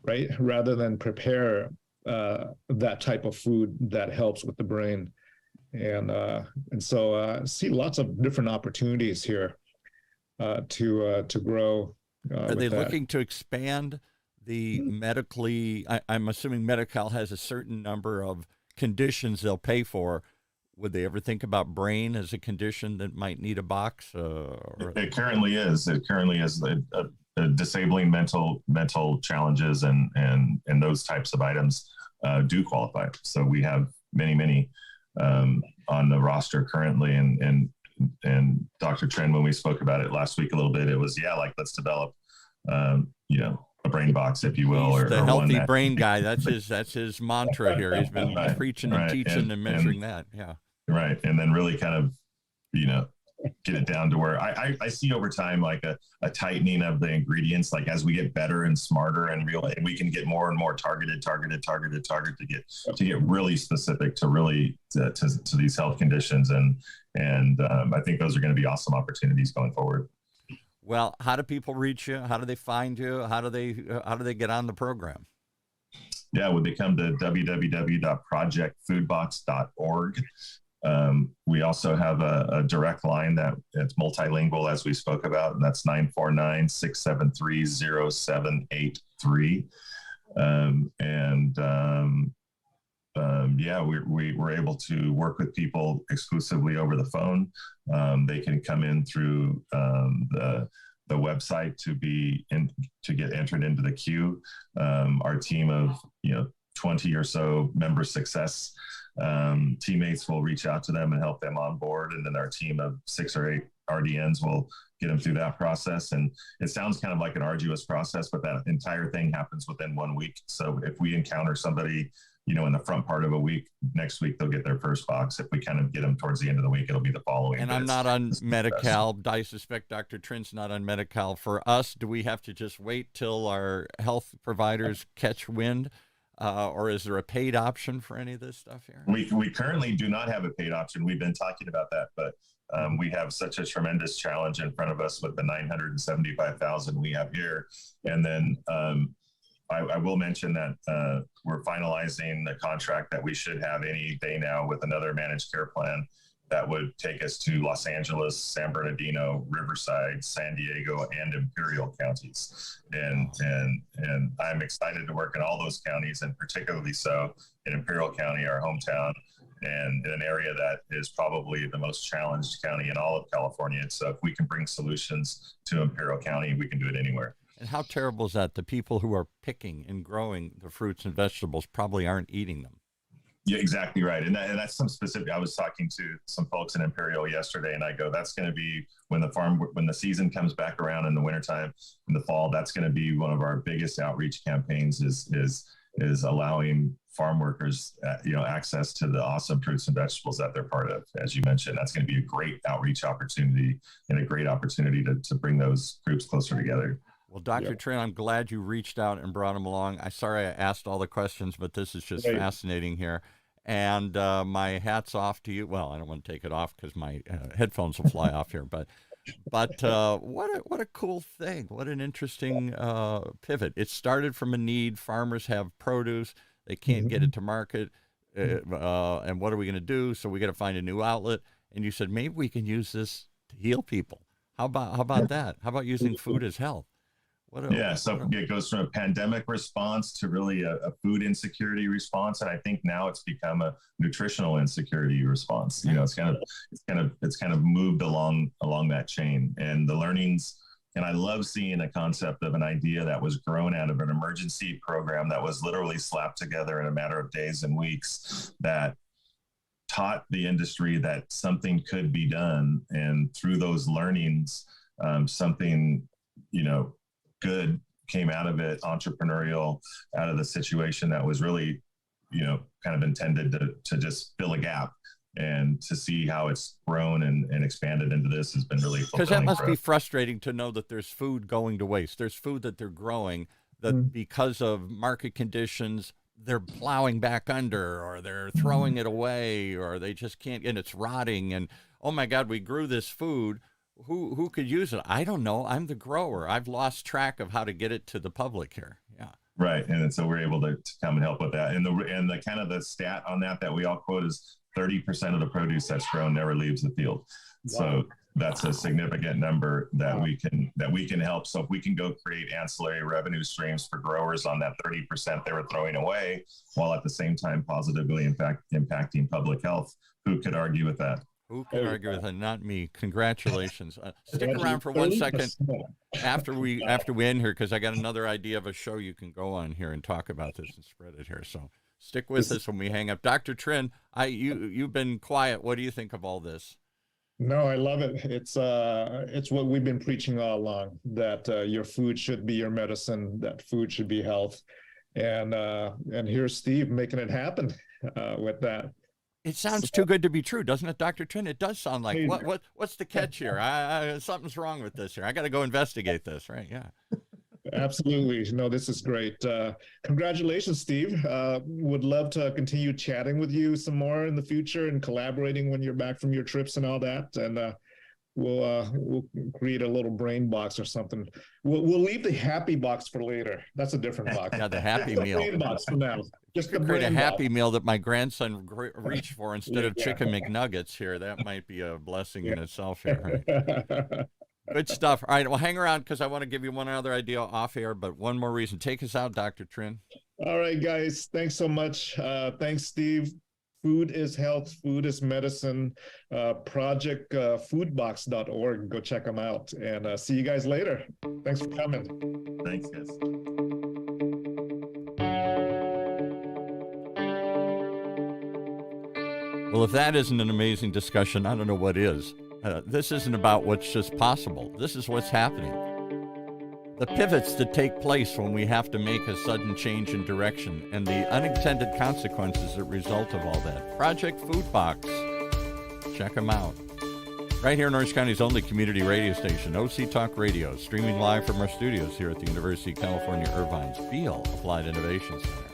right? Rather than prepare that type of food that helps with the brain. And so I see lots of different opportunities here to grow. Are they with that. looking to expand the medically? I'm assuming Medi-Cal has a certain number of conditions they'll pay for. Would they ever think about brain as a condition that might need a box? It currently is. It currently is a disabling mental challenges and those types of items do qualify. So we have many on the roster currently, and Dr. Tren, when we spoke about it last week a little bit, it was let's develop a brain box, if you will. He's the or healthy one brain guy. That's his mantra here. He's been preaching and teaching and mentoring that. Yeah. Right. And then really kind of, get it down to where I see over time, like a tightening of the ingredients, like as we get better and smarter and we can get more and more targeted to get really specific to really to these health conditions. And I think those are going to be awesome opportunities going forward. Well, how do people reach you? How do they find you? How do they get on the program? Yeah, would they come to www.projectfoodbox.org. We also have a direct line that it's multilingual, as we spoke about, and that's 949-673-0783. We were able to work with people exclusively over the phone. They can come in through the website to get entered into the queue. Our team of 20 or so member success teammates will reach out to them and help them on board, and then our team of 6 or 8 RDNs will get them through that process. And it sounds kind of like an arduous process, but that entire thing happens within 1 week. So if we encounter somebody in the front part of a week, next week they'll get their first box. If we kind of get them towards the end of the week, it'll be the following. And I'm not on Medi-Cal. I suspect Dr. Tren's not on Medi-Cal. For us, do we have to just wait till our health providers catch wind? Or is there a paid option for any of this stuff here? We currently do not have a paid option. We've been talking about that, but we have such a tremendous challenge in front of us with the 975,000 we have here. And then I will mention that we're finalizing the contract that we should have any day now with another managed care plan that would take us to Los Angeles, San Bernardino, Riverside, San Diego, and Imperial counties. And I'm excited to work in all those counties, and particularly so in Imperial County, our hometown, and in an area that is probably the most challenged county in all of California. So if we can bring solutions to Imperial County, we can do it anywhere. And how terrible is that? The people who are picking and growing the fruits and vegetables probably aren't eating them. Yeah, exactly right. And that's some specific. I was talking to some folks in Imperial yesterday, and I go, that's going to be when the season comes back around in the wintertime, in the fall, that's going to be one of our biggest outreach campaigns is allowing farm workers, access to the awesome fruits and vegetables that they're part of. As you mentioned, that's going to be a great outreach opportunity and a great opportunity to bring those groups closer together. Well, Dr. Tren, I'm glad you reached out and brought him along. Sorry I asked all the questions, but this is just fascinating here. And my hat's off to you. Well, I don't want to take it off because my headphones will fly off here. But what a cool thing. What an interesting pivot. It started from a need. Farmers have produce. They can't get it to market. And what are we going to do? So we got to find a new outlet. And you said, maybe we can use this to heal people. How about that? How about using food as health? So it goes from a pandemic response to really a food insecurity response, and I think now it's become a nutritional insecurity response. It's kind of moved along that chain, and the learnings. And I love seeing a concept of an idea that was grown out of an emergency program that was literally slapped together in a matter of days and weeks that taught the industry that something could be done, and through those learnings, something good came out of it, entrepreneurial, out of the situation that was really, kind of intended to just fill a gap. And to see how it's grown and expanded into this has been really fulfilling. Because that must be frustrating to know that there's food going to waste. There's food that they're growing that because of market conditions, they're plowing back under, or they're throwing it away, or they just can't, and it's rotting. And, oh my God, we grew this food. Who could use it? I don't know. I'm the grower. I've lost track of how to get it to the public here. Yeah. Right. And so we're able to come and help with that. And the kind of the stat on that we all quote is 30% of the produce that's grown never leaves the field. Wow. So that's a significant number that we can help. So if we can go create ancillary revenue streams for growers on that 30% they were throwing away, while at the same time positively impacting public health, who could argue with that? Who can argue with it? Not me. Congratulations. Stick around for 1 second after we end here, because I got another idea of a show you can go on here and talk about this and spread it here. So stick with us when we hang up. Dr. Trin, you've been quiet. What do you think of all this? No, I love it. It's what we've been preaching all along, that your food should be your medicine, that food should be health. And here's Steve making it happen with that. It sounds too good to be true, doesn't it, Dr. Trin? It does sound like, what's the catch here? Something's wrong with this here. I got to go investigate this, right? Yeah. Absolutely. No, this is great. Congratulations, Steve. Would love to continue chatting with you some more in the future and collaborating when you're back from your trips and all that. And we'll create a little brain box or something. We'll leave the happy box for later. That's a different box. Yeah, the happy meal. Brain box for now. Just create a happy meal that my grandson reached for instead of chicken McNuggets here. That might be a blessing in itself here. Right? Good stuff. All right, well, hang around because I want to give you one other idea off air, but one more reason. Take us out, Dr. Trin. All right, guys. Thanks so much. Thanks, Steve. Food is health. Food is medicine. Project FoodBox.org. Go check them out. And see you guys later. Thanks for coming. Thanks, guys. Well, if that isn't an amazing discussion, I don't know what is. This isn't about what's just possible. This is what's happening. The pivots that take place when we have to make a sudden change in direction and the unintended consequences that result of all that. Project FoodBox. Check them out. Right here in Orange County's only community radio station, OC Talk Radio, streaming live from our studios here at the University of California, Irvine's Field Applied Innovation Center.